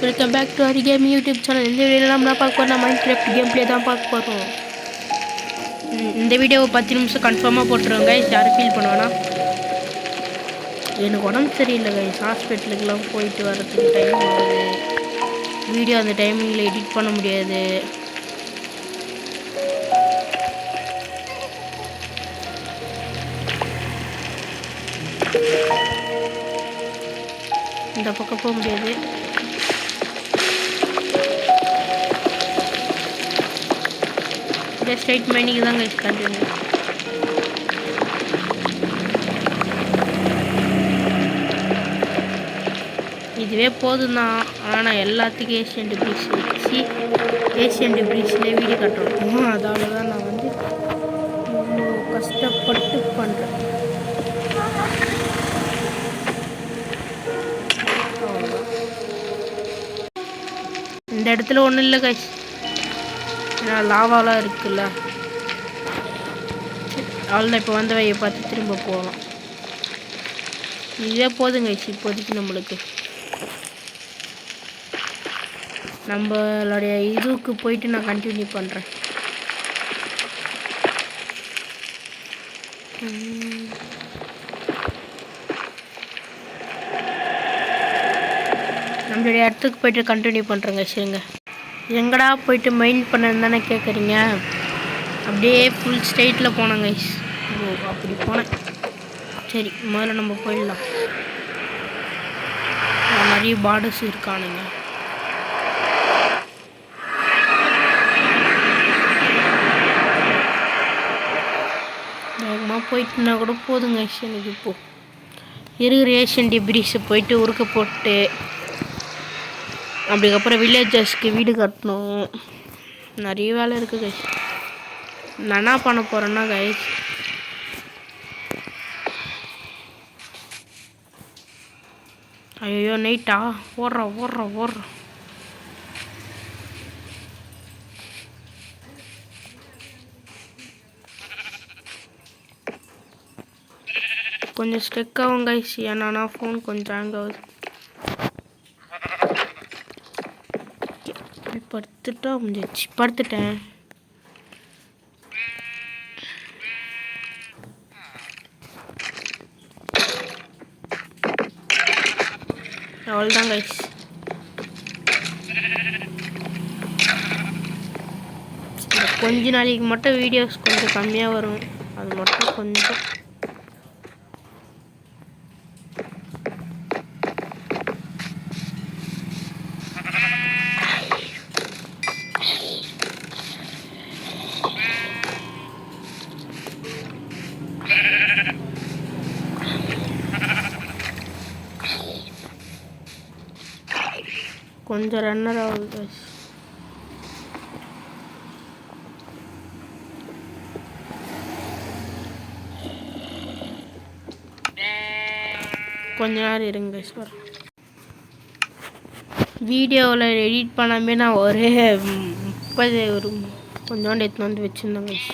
Welcome back to Hari game YouTube channel. இந்த வீடியோவில் நம்ம பார்க்க போகிறோம், மைன்கிராஃப்ட் கேம் பிளே தான் பார்க்க போகிறோம். இந்த வீடியோவை 10 நிமிஷம் கன்ஃபார்மாக போட்டுருவோங்க. யாரும் ஃபீல் பண்ணுவானா? எனக்கு உடம்பு சரியில்லை கைஸ். ஹாஸ்பிட்டலுக்கெலாம் போயிட்டு வரதுக்கு டைம் ஆகுது. வீடியோ அந்த டைமிங்கில் எடிட் பண்ண முடியாது. இந்த பக்கம் போக முடியாது. ஸ்ட்ரைட் மைனிங் தான் கைஸ் கண்டினியூ. இதுவே போதும் தான். ஆனால் எல்லாத்துக்கும் ஏஷியன் டிப்ரிக்ஸ் வச்சு ஏஷியன் டிப்ரிக்ஸ்லேயே வீடு கட்டுறோம். அதால தான் நான் வந்து இவ்வளோ கஷ்டப்பட்டு பண்ணுறேன். இந்த இடத்துல ஒன்றும் இல்லை கைஸ், ஏன்னா லாவாலாம் இருக்குல்ல. அவ்வளோதான். இப்போ வந்த வழியை பார்த்து திரும்ப போகலாம். இதே போதும் கைஸ் இப்போதைக்கு நம்மளுக்கு. நம்மளுடைய இதுக்கு போயிட்டு நான் கண்டினியூ பண்ணுறேன். நம்மளுடைய இடத்துக்கு போயிட்டு கண்டினியூ பண்ணுறேங்க. சரிங்க, எங்கடா போயிட்டு மைண்ட் பண்ணன்னு தானே கேட்குறீங்க. அப்படியே ஃபுல் ஸ்ட்ரெயிட்டில் போனேங்க. ஓ அப்படி போனேன். சரி, முதல்ல நம்ம போயிடலாம். நிறைய பார்டர்ஸ் இருக்கானுங்க. வேகமாக போயிட்டுனா கூட போதுங்க. எனக்கு இப்போது இருக்கிற ஏஷியன் டிப்ரிஸை போயிட்டு உருக்க போட்டு அப்படிக்கப்புறம் வில்லேஜர்ஸ்க்கு வீடு கட்டணும். நிறைய வேலை இருக்குது கைஸ். நான் என்ன பண்ண போகிறேன்னா கைஸ், ஐயோ நைட்டா ஓடுறோம். கொஞ்சம் ஸ்ட்ரெக் ஆகும் கைஸ், ஏன்னா ஃபோன் கொஞ்சம் ஹேங் ஆகுது. படுத்துட்டா முடிஞ்சிச்சு. படுத்துட்டேன். அவ்வளோதான் கைஸ். கொஞ்ச நாளைக்கு மட்டும் வீடியோஸ் கொஞ்சம் கம்மியாக வரும். அது மட்டும் கொஞ்சம் கொஞ்சம் ரன்னர் ஆகுது கைஸ். கொஞ்ச நேரம் இருங்க கைஸ். வீடியோவில் எடிட் பண்ணாமே நான் ஒரு கொஞ்சோண்டு எடுத்துன்னு வந்து வச்சுருந்தேன் கைஸ்.